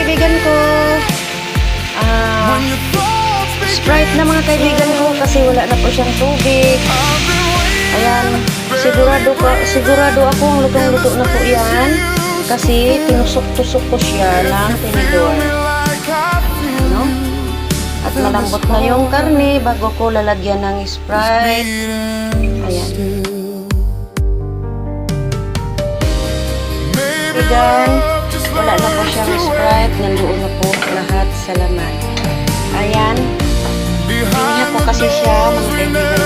kaibigan ko. Sprite na mga kaibigan ko kasi wala na po siyang tubig. Ayan, sigurado akong lutong-luto na po yan kasi tinusok-tusok ko siya ng tinidor. Ano? At malambot na yung karne bago ko lalagyan ng Sprite. Ayan. Kaibigan, wala na po siyang Sprite, nandoon na po lahat sa laman. Ayan. Hindi niya po kasi siya, mga kaibigan